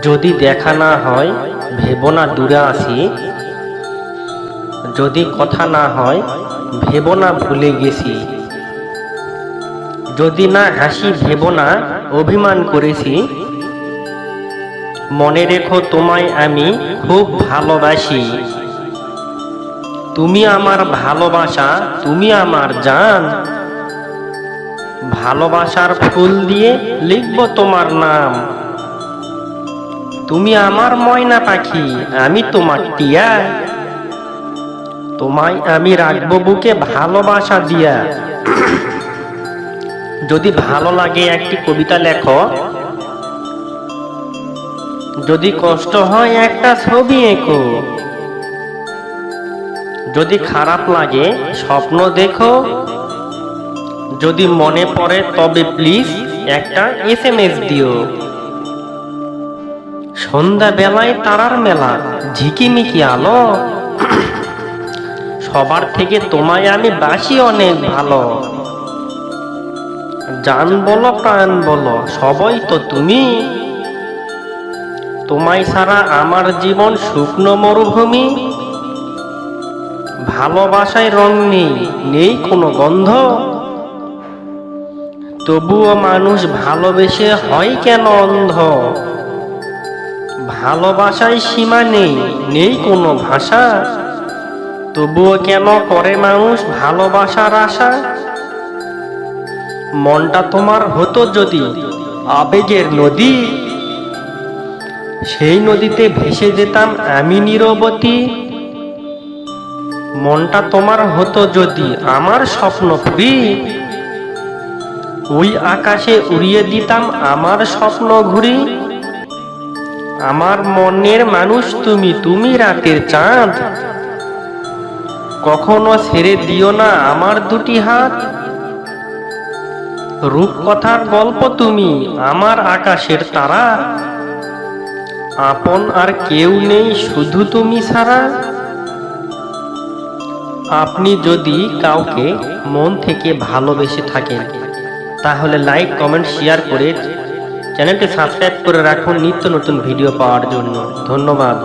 যদি দেখা না হয় ভেবো না দূরে আসি, যদি কথা না হয় ভেবো না ভুলে গেছি, যদি না হাসি ভেবো না অভিমান করেছি, মনে রেখো তোমায় আমি খুব ভালোবাসি। তুমি আমার ভালোবাসা, তুমি আমার জান। ভালোবাসার ফুল দিয়ে লিখব তোমার নাম। তুমি আমার ময়না পাখি, আমি তোমার টিয়া। তোমায় আমি রাখবো বুকে ভালোবাসা দিয়া। যদি ভালো লাগে একটি কবিতা লেখো, যদি কষ্ট হয় একটা ছবি এঁকো, যদি খারাপ লাগে স্বপ্ন দেখো, যদি মনে পড়ে তবে প্লিজ একটা SMS দিও। সন্ধ্যা বেলায় তারার মেলা, ঝিকিমিকি আলো, সবার থেকে তোমায় আমি বাসি অনেক ভালো। জান বলো প্রাণ বলো সবই তো তুমি। তোমায় ছাড়া আমার জীবন শুকনো মরুভূমি। ভালোবাসায় রং নেই, নেই কোনো গন্ধ, তবুও মানুষ ভালোবেসে হয় কেন অন্ধ। ভালোবাসায় সীমা নেই, নেই কোনো ভাষা, তবুও কেন করে মানুষ ভালোবাসার আশা। মনটা তোমার হতো যদি আবেগের নদী, সেই নদীতে ভেসে যেতাম আমি নীরবতী। মনটা তোমার হতো যদি আমার স্বপ্নপুরী, ওই আকাশে উড়িয়ে দিতাম আমার স্বপ্ন ঘুরি। আমার মনের মানুষ তুমি, তুমি রাতের চাঁদ, কখনো ছেড়ে দিও না আমার দুটি হাত। রূপকথার গল্প তুমি, আমার আকাশের তারা, আপন আর কেউ নেই শুধু তুমি ছাড়া। আপনি যদি কাউকে মন থেকে ভালোবেসে থাকেন, তাহলে লাইক কমেন্ট শেয়ার করে চ্যানেলটি সাবস্ক্রাইব করে রাখুন নিত্য নতুন ভিডিও পাওয়ার জন্য। ধন্যবাদ।